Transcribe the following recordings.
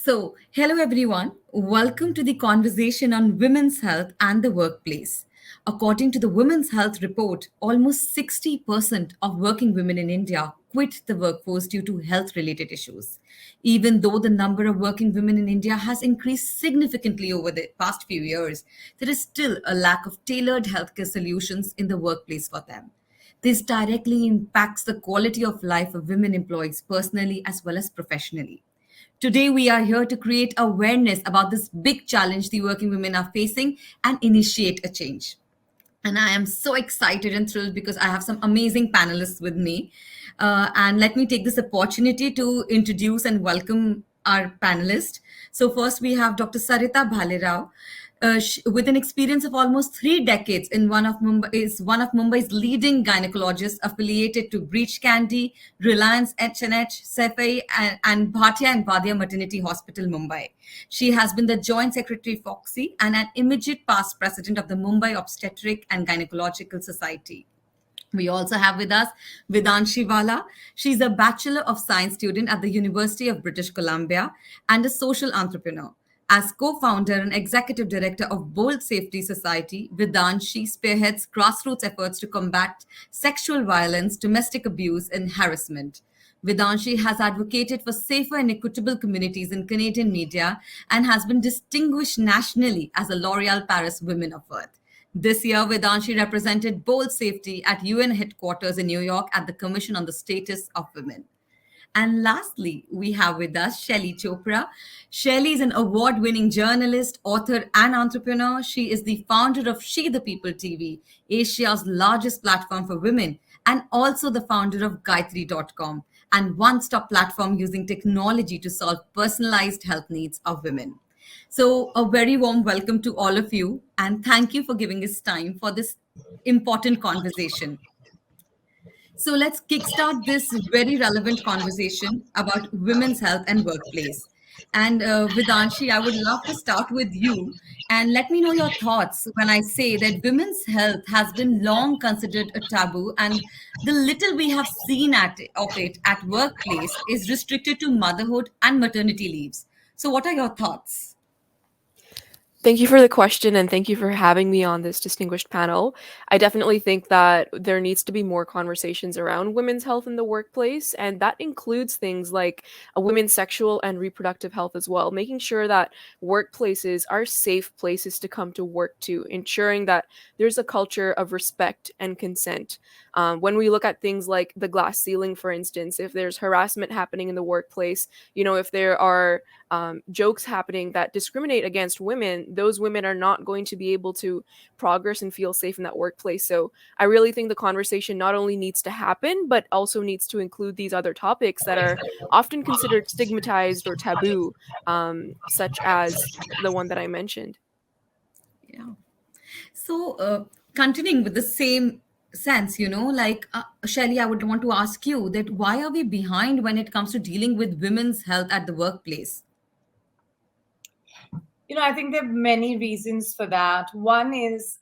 Hello everyone. Welcome to the conversation on women's health and the workplace. According to the Women's Health Report, almost 60% of working women in India quit the workforce due to health related issues. Even though the number of working women in India has increased significantly over the past few years, there is still a lack of tailored healthcare solutions in the workplace for them. This directly impacts the quality of life of women employees personally as well as professionally. Today, we are here to create awareness about this big challenge the working women are facing and initiate a change. And I am so excited and thrilled because I have some amazing panelists with me. And let me take this opportunity to introduce and welcome our panelists. So, first, we have Dr. Sarita Bhalerao. With an experience of almost 3 decades in one of Mumbai's leading gynecologists affiliated to Breach Candy, Reliance HNH, Sefai, and Bhatia and Vadia Maternity Hospital, Mumbai. She has been the Joint Secretary Foxy and an immediate past president of the Mumbai Obstetric and Gynecological Society. We also have with us Vedanshi Vala. She's a Bachelor of Science student at the University of British Columbia and a social entrepreneur. As co-founder and executive director of Bold Safety Society, Vedanshi spearheads grassroots efforts to combat sexual violence, domestic abuse, and harassment. Vedanshi has advocated for safer and equitable communities in Canadian media and has been distinguished nationally as a L'Oreal Paris Women of Earth. This year, Vedanshi represented Bold Safety at UN headquarters in New York at the Commission on the Status of Women. And lastly, we have with us Shaili Chopra. Shaili is an award winning journalist, author, and entrepreneur. She is the founder of She the People TV, Asia's largest platform for women, and also the founder of Gytree.com, and one stop platform using technology to solve personalized health needs of women. So, a very warm welcome to all of you, and thank you for giving us time for this important conversation. So let's kickstart this very relevant conversation about women's health and workplace. And Vedanshi, I would love to start with you and let me know your thoughts when I say that women's health has been long considered a taboo, and the little we have seen of it at workplace is restricted to motherhood and maternity leaves. So, what are your thoughts? Thank you for the question and thank you for having me on this distinguished panel. I definitely think that there needs to be more conversations around women's health in the workplace, and that includes things like a women's sexual and reproductive health as well, making sure that workplaces are safe places to come to work to, ensuring that there's a culture of respect and consent. When we look at things like the glass ceiling, for instance, if there's harassment happening in the workplace, if there are jokes happening that discriminate against women, those women are not going to be able to progress and feel safe in that workplace. So I really think the conversation not only needs to happen, but also needs to include these other topics that are often considered stigmatized or taboo, such as the one that I mentioned. Yeah. So, continuing with the same sense, Shelly, I would want to ask you that why are we behind when it comes to dealing with women's health at the workplace? I think there are many reasons for that. One is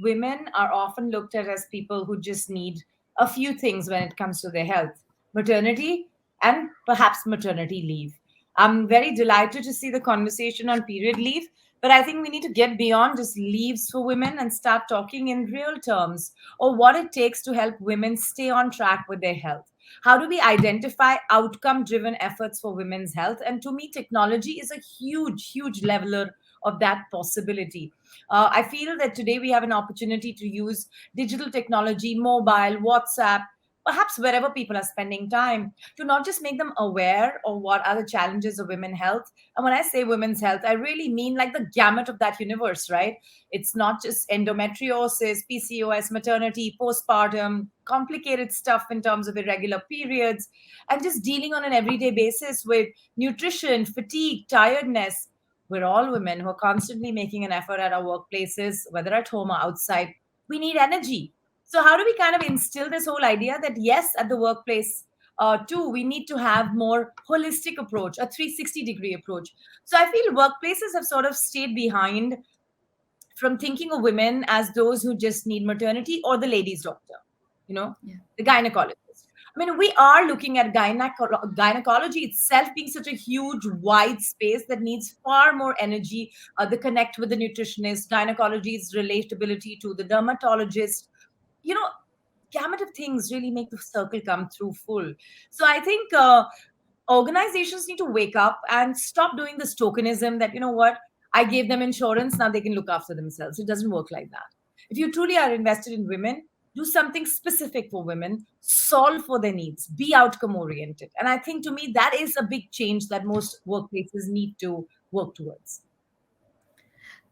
women are often looked at as people who just need a few things when it comes to their health: maternity and perhaps maternity leave. I'm very delighted to see the conversation on period leave, but I think we need to get beyond just leaves for women and start talking in real terms or what it takes to help women stay on track with their health. How do we identify outcome driven efforts for women's health? And to me, technology is a huge leveler of that possibility. I feel that today we have an opportunity to use digital technology, mobile, WhatsApp, perhaps wherever people are spending time, to not just make them aware of what are the challenges of women's health. And when I say women's health, I really mean like the gamut of that universe, right? It's not just endometriosis, PCOS, maternity, postpartum, complicated stuff in terms of irregular periods, and just dealing on an everyday basis with nutrition, fatigue, tiredness. We're all women who are constantly making an effort at our workplaces, whether at home or outside. We need energy. So, how do we kind of instill this whole idea that, yes, at the workplace, too, we need to have more holistic approach, a 360-degree approach. So, I feel workplaces have sort of stayed behind from thinking of women as those who just need maternity or the ladies' doctor, Yeah. the gynecologist. I mean, we are looking at gynecology itself being such a huge, wide space that needs far more energy. The connect with the nutritionist, gynecology's relatability to the dermatologist. You know, gamut of things really make the circle come through full. So I think organizations need to wake up and stop doing this tokenism that, you know what, I gave them insurance, now they can look after themselves. It doesn't work like that. If you truly are invested in women, do something specific for women, solve for their needs, be outcome oriented. And I think to me, that is a big change that most workplaces need to work towards.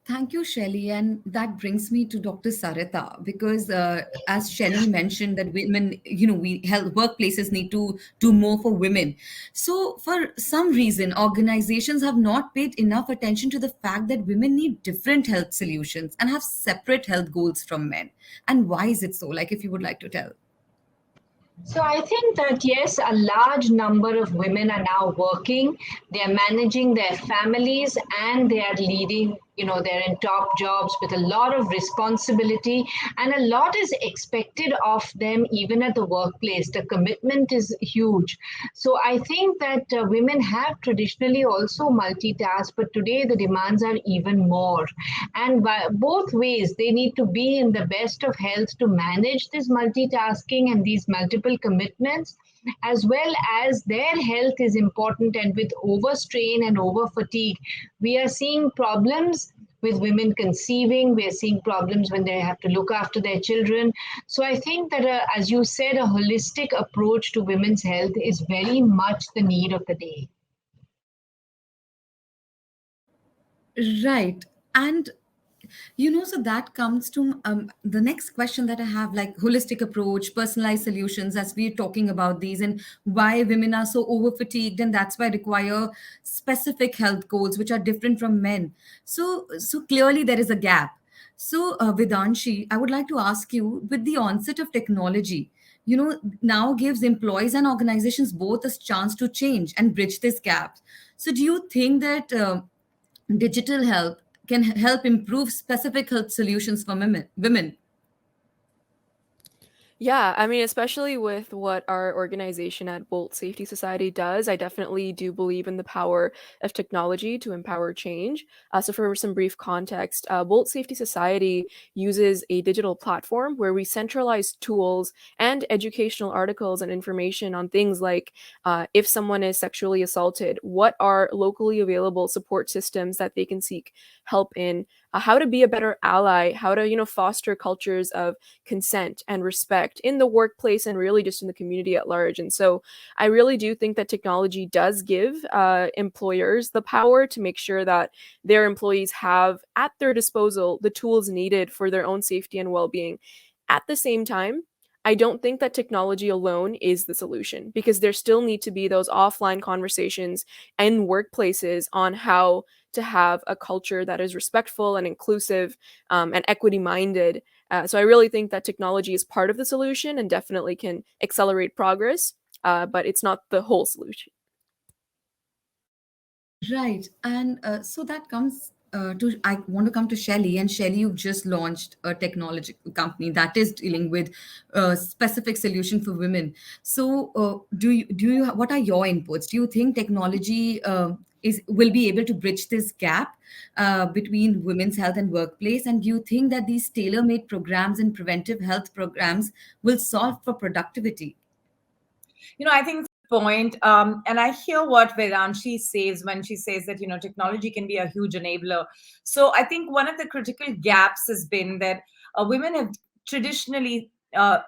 Thank you, Shelley. And that brings me to Dr. Sarita, because as Shelley mentioned, that women, we health workplaces need to do more for women. So, for some reason, organizations have not paid enough attention to the fact that women need different health solutions and have separate health goals from men. And why is it so? Like, if you would like to tell. So I think that yes, a large number of women are now working. They are managing their families and they are leading, they're in top jobs with a lot of responsibility and a lot is expected of them even at the workplace. The commitment is huge. So I think that women have traditionally also multitasked, but today the demands are even more. And by both ways, they need to be in the best of health to manage this multitasking and these multiple commitments, as well as their health is important. And with overstrain and over fatigue, we are seeing problems with women conceiving. We are seeing problems when they have to look after their children. So I think that, as you said, a holistic approach to women's health is very much the need of the day. Right. And so that comes to the next question that I have, like holistic approach, personalized solutions, as we're talking about these, and why women are so over fatigued, and that's why require specific health goals which are different from men. So clearly there is a gap. So Vedanshi, I would like to ask you, with the onset of technology, now gives employees and organizations both a chance to change and bridge this gap. So do you think that digital health can help improve specific health solutions for women? Yeah, I mean, especially with what our organization at Bolt Safety Society does, I definitely do believe in the power of technology to empower change. So, for some brief context, Bolt Safety Society uses a digital platform where we centralize tools and educational articles and information on things like if someone is sexually assaulted, what are locally available support systems that they can seek help in, how to be a better ally, how to foster cultures of consent and respect in the workplace and really just in the community at large. And so I really do think that technology does give employers the power to make sure that their employees have at their disposal the tools needed for their own safety and well-being. At the same time, I don't think that technology alone is the solution, because there still need to be those offline conversations in workplaces on how to have a culture that is respectful and inclusive and equity minded. So I really think that technology is part of the solution and definitely can accelerate progress, but it's not the whole solution. Right. And so that comes to, I want to come to Shelley. And Shelley, you've just launched a technology company that is dealing with a specific solution for women. So what are your inputs? Do you think technology will be able to bridge this gap between women's health and workplace? And do you think that these tailor-made programs and preventive health programs will solve for productivity? I think point, and I hear what Vedanshi says when she says that technology can be a huge enabler. So I think one of the critical gaps has been that women have traditionally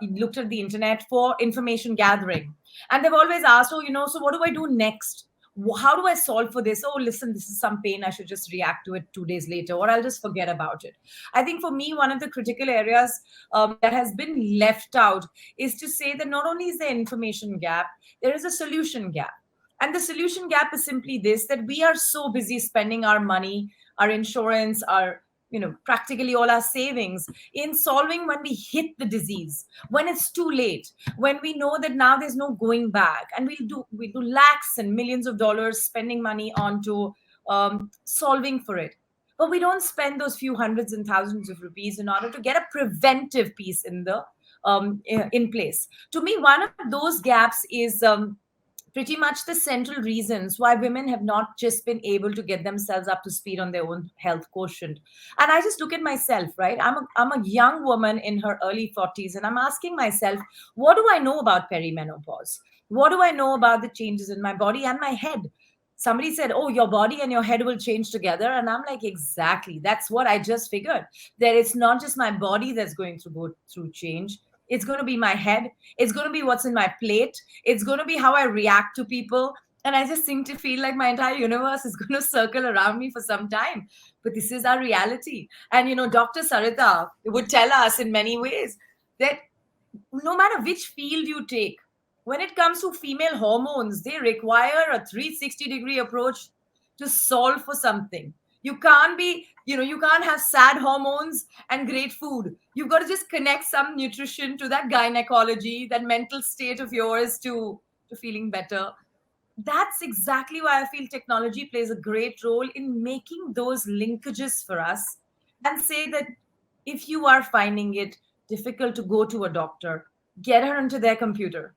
looked at the internet for information gathering, and they've always asked, oh, so what do I do next? How do I solve for this? Oh, listen, this is some pain, I should just react to it 2 days later, or I'll just forget about it. I think for me, one of the critical areas that has been left out is to say that not only is there information gap, there is a solution gap. And the solution gap is simply this, that we are so busy spending our money, our insurance, our practically all our savings in solving when we hit the disease, when it's too late, when we know that now there's no going back, and we do lakhs and millions of dollars spending money onto solving for it. But we don't spend those few hundreds and thousands of rupees in order to get a preventive piece in the in place. To me, one of those gaps is pretty much the central reasons why women have not just been able to get themselves up to speed on their own health quotient. And I just look at myself, right? I'm a young woman in her early 40s, and I'm asking myself, what do I know about perimenopause? What do I know about the changes in my body and my head? Somebody said, oh, your body and your head will change together. And I'm like, exactly. That's what I just figured. That it's not just my body that's going to go through change. It's going to be my head. It's going to be what's in my plate. It's going to be how I react to people. And I just seem to feel like my entire universe is going to circle around me for some time. But this is our reality. And, Dr. Sarita would tell us in many ways that no matter which field you take, when it comes to female hormones, they require a 360-degree approach to solve for something. You can't be, you can't have sad hormones and great food. You've got to just connect some nutrition to that gynecology, that mental state of yours to feeling better. That's exactly why I feel technology plays a great role in making those linkages for us, and say that if you are finding it difficult to go to a doctor, get her into their computer.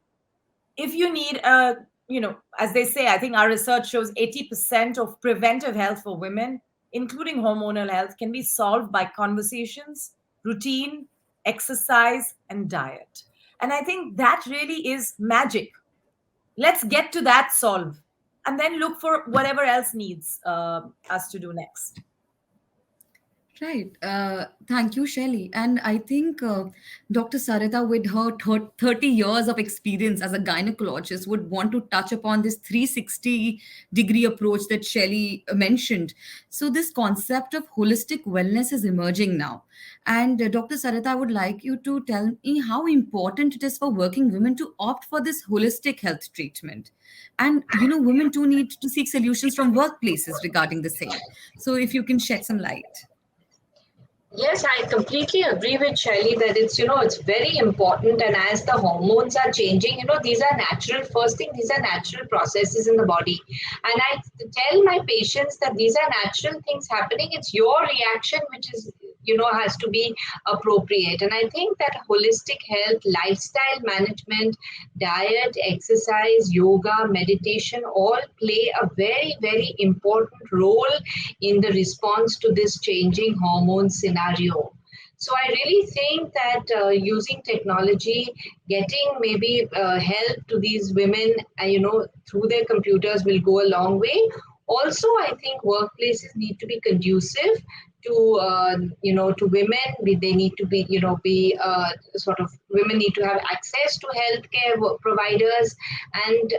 If you need as they say, I think our research shows 80% of preventive health for women, including hormonal health, can be solved by conversations, routine, exercise, and diet. And I think that really is magic. Let's get to that solve, and then look for whatever else needs us to do next. Right. Thank you, Shelley. And I think Dr. Sarita, with her 30 years of experience as a gynecologist, would want to touch upon this 360-degree approach that Shelley mentioned. So, this concept of holistic wellness is emerging now. And Dr. Sarita, I would like you to tell me how important it is for working women to opt for this holistic health treatment. And, women too need to seek solutions from workplaces regarding the same. So, if you can shed some light. Yes, I completely agree with Shaili that it's very important. And as the hormones are changing, these are natural, first thing, these are natural processes in the body. And I tell my patients that these are natural things happening. It's your reaction which is, has to be appropriate. And I think that holistic health, lifestyle management, diet, exercise, yoga, meditation all play a very, very important role in the response to this changing hormone scenario. So I really think that using technology, getting maybe help to these women, through their computers will go a long way. Also, I think workplaces need to be conducive to to women. They need to be be sort of, women need to have access to healthcare providers, and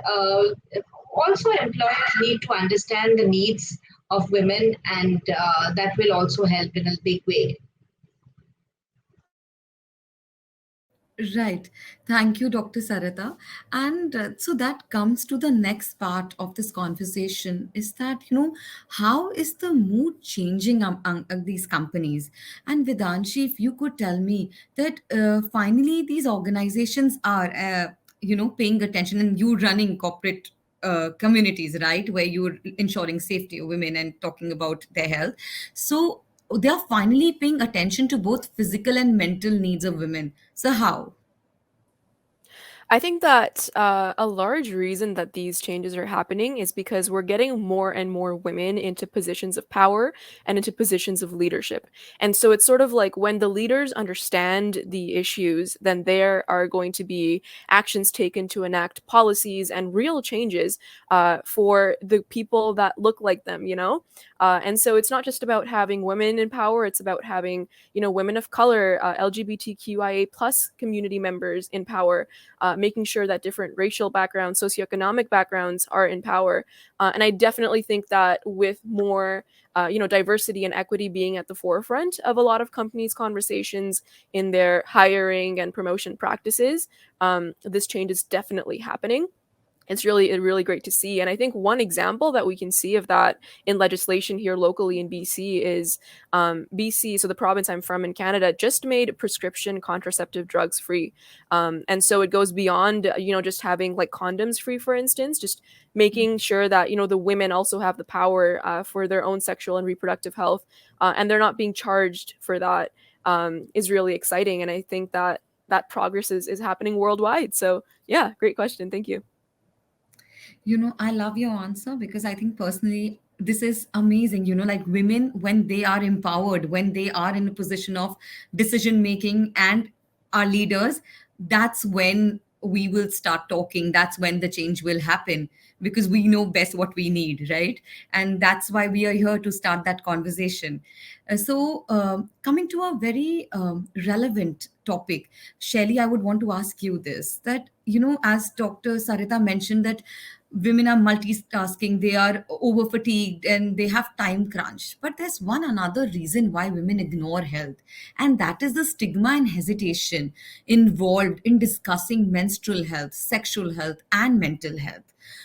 also employers need to understand the needs of women, and that will also help in a big way. Right. Thank you, Dr. Sarita. And so that comes to the next part of this conversation is that, how is the mood changing among these companies? And Vedanshi, if you could tell me that finally these organizations are, paying attention, and you running corporate communities, right, where you're ensuring safety of women and talking about their health. So they are finally paying attention to both physical and mental needs of women. So how? I think that a large reason that these changes are happening is because we're getting more and more women into positions of power and into positions of leadership. And so it's sort of like when the leaders understand the issues, then there are going to be actions taken to enact policies and real changes for the people that look like them, and so it's not just about having women in power, it's about having, women of color, LGBTQIA plus community members in power, making sure that different racial backgrounds, socioeconomic backgrounds are in power. And I definitely think that with more, diversity and equity being at the forefront of a lot of companies' conversations in their hiring and promotion practices, this change is definitely happening. It's really great to see. And I think one example that we can see of that in legislation here locally in BC is BC, so the province I'm from in Canada, just made prescription contraceptive drugs free. And so it goes beyond, just having like condoms free, for instance, just making sure that, the women also have the power for their own sexual and reproductive health, and they're not being charged for that, is really exciting. And I think that that progress is happening worldwide. So yeah, great question. Thank you. I love your answer because I think personally, this is amazing. Like women, when they are empowered, when they are in a position of decision making and are leaders, that's when we will start talking. That's when the change will happen because we know best what we need, right? And that's why we are here to start that conversation. Coming to a very relevant topic, Shelly, I would want to ask you this that, as Dr. Sarita mentioned, that women are multitasking, they are over fatigued, and they have time crunch. But there's one another reason why women ignore health, and that is the stigma and hesitation involved in discussing menstrual health, sexual health, and mental health.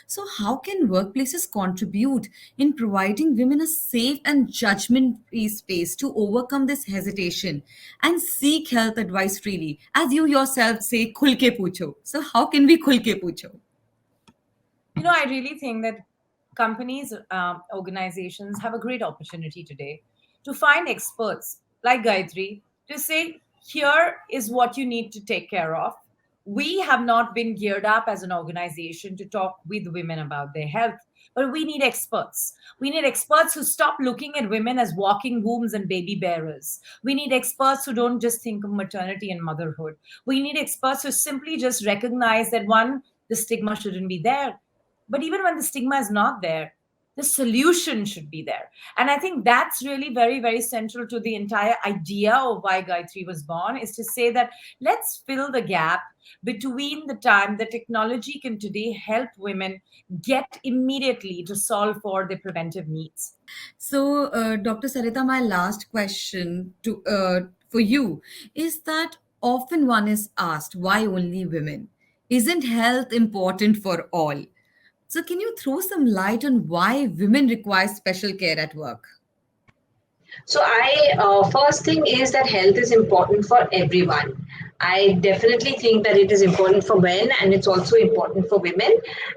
So, how can workplaces contribute in providing women a safe and judgment free space to overcome this hesitation and seek health advice freely? As you yourself say, khul ke pucho. So, how can we khul ke pucho? I really think that companies, organizations have a great opportunity today to find experts like Gayatri to say, here is what you need to take care of. We have not been geared up as an organization to talk with women about their health, but we need experts. We need experts who stop looking at women as walking wombs and baby bearers. We need experts who don't just think of maternity and motherhood. We need experts who simply just recognize that one, the stigma shouldn't be there, but even when the stigma is not there, the solution should be there. And I think that's really very, very central to the entire idea of why Gayatri was born, is to say that let's fill the gap between the time that technology can today help women get immediately to solve for their preventive needs. So, Dr. Sarita, my last question for you is that often one is asked, why only women? Isn't health important for all? So, can you throw some light on why women require special care at work? So first thing is that health is important for everyone. I definitely think that it is important for men and it's also important for women.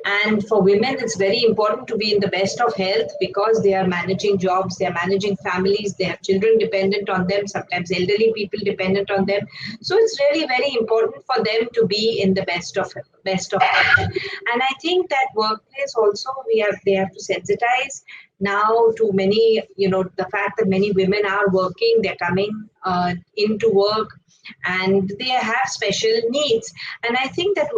And for women, it's very important to be in the best of health because they are managing jobs, they are managing families, they have children dependent on them, sometimes elderly people dependent on them. So it's really very important for them to be in the best of health. And I think that workplace also they have to sensitize now to many, the fact that many women are working, they're coming into work and they have special needs. And I think that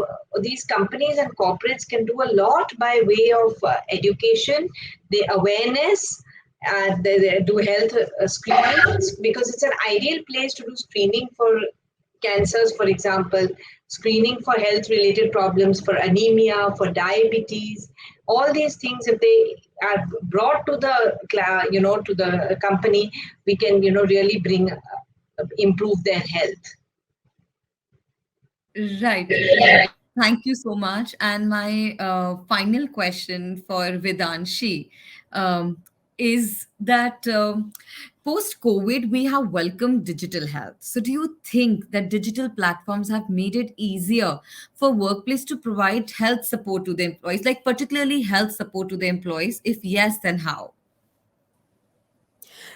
these companies and corporates can do a lot by way of education, the awareness. They do health screenings because it's an ideal place to do screening for cancers, for example, screening for health related problems, for anemia, for diabetes, all these things, if they are brought to to the company, we can, really improve their health. Right. Thank you so much. And my final question for Vedanshi is that post COVID, we have welcomed digital health. So, do you think that digital platforms have made it easier for workplace to provide health support to the employees, like particularly health support to the employees? If yes, then how?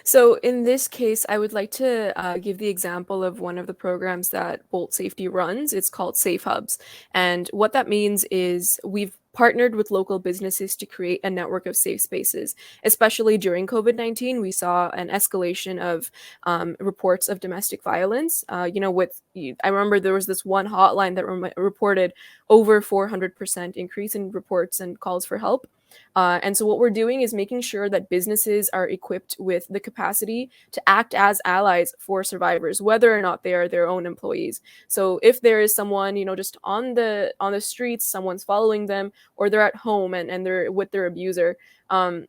So in this case, I would like to give the example of one of the programs that Bolt Safety runs. It's called Safe Hubs. And what that means is we've partnered with local businesses to create a network of safe spaces. Especially during COVID-19, we saw an escalation of reports of domestic violence. I remember there was this one hotline that reported over 400% increase in reports and calls for help. And so what we're doing is making sure that businesses are equipped with the capacity to act as allies for survivors, whether or not they are their own employees. So if there is someone, just on the streets, someone's following them, or they're at home and they're with their abuser,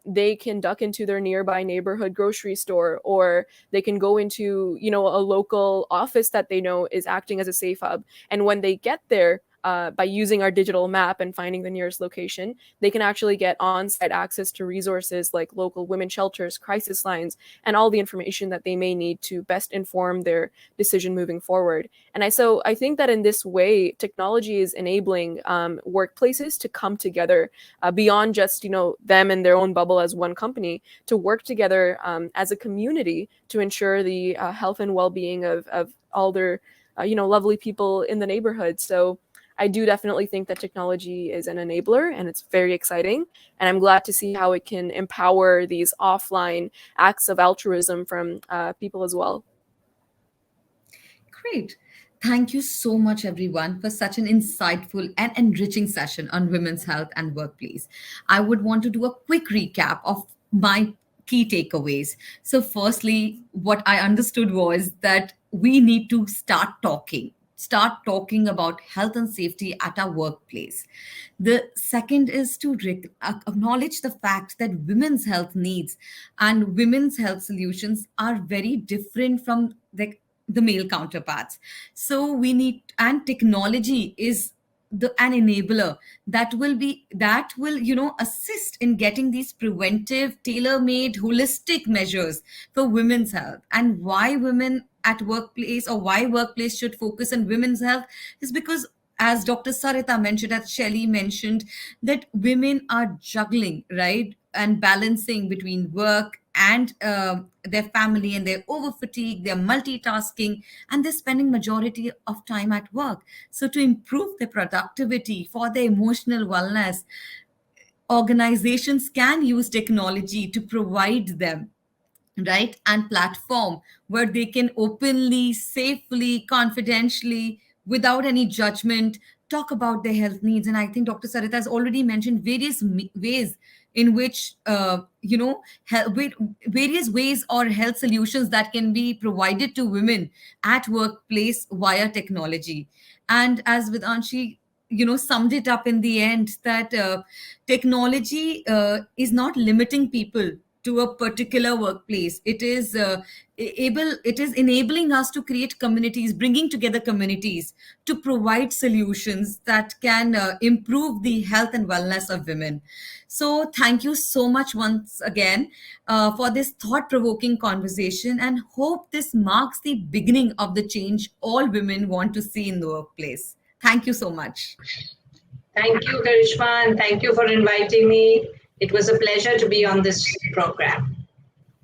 they can duck into their nearby neighborhood grocery store, or they can go into, a local office that they know is acting as a safe hub. And when they get there, by using our digital map and finding the nearest location, they can actually get on-site access to resources like local women shelters, crisis lines, and all the information that they may need to best inform their decision moving forward. And I think that in this way, technology is enabling workplaces to come together beyond just them and their own bubble as one company, to work together as a community to ensure the health and well-being of all their lovely people in the neighborhood. So I do definitely think that technology is an enabler, and it's very exciting. And I'm glad to see how it can empower these offline acts of altruism from people as well. Great. Thank you so much, everyone, for such an insightful and enriching session on women's health and workplace. I would want to do a quick recap of my key takeaways. So, firstly, what I understood was that we need to start talking about health and safety at our workplace. The second is to acknowledge the fact that women's health needs and women's health solutions are very different from the male counterparts. So we need, and technology is an enabler that will assist in getting these preventive, tailor-made, holistic measures for women's health. And why women at workplace, or why workplace should focus on women's health, is because, as Dr. Sarita mentioned, as Shaili mentioned, that women are juggling, right, and balancing between work and their family, and they're over fatigue, they're multitasking, and they're spending majority of time at work. So to improve their productivity, for their emotional wellness, organizations can use technology to provide them, right, and platform where they can openly, safely, confidentially, without any judgment, talk about their health needs. And I think Dr. Sarita has already mentioned various ways in which various ways or health solutions that can be provided to women at workplace via technology. And as Vedanshi summed it up in the end, that technology is not limiting people to a particular workplace. It is enabling us to create communities, bringing together communities to provide solutions that can improve the health and wellness of women. So thank you so much once again for this thought-provoking conversation, and hope this marks the beginning of the change all women want to see in the workplace. Thank you so much. Thank you, Karishma, and thank you for inviting me. It was a pleasure to be on this program.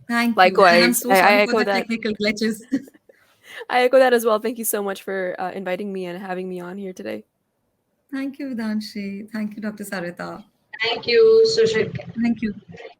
Thank you. And I'm Likewise, so I sorry for echo the that. technical glitches. I echo that as well. Thank you so much for inviting me and having me on here today. Thank you, Vedanshi. Thank you, Dr. Sarita. Thank you, Sushik. Thank you.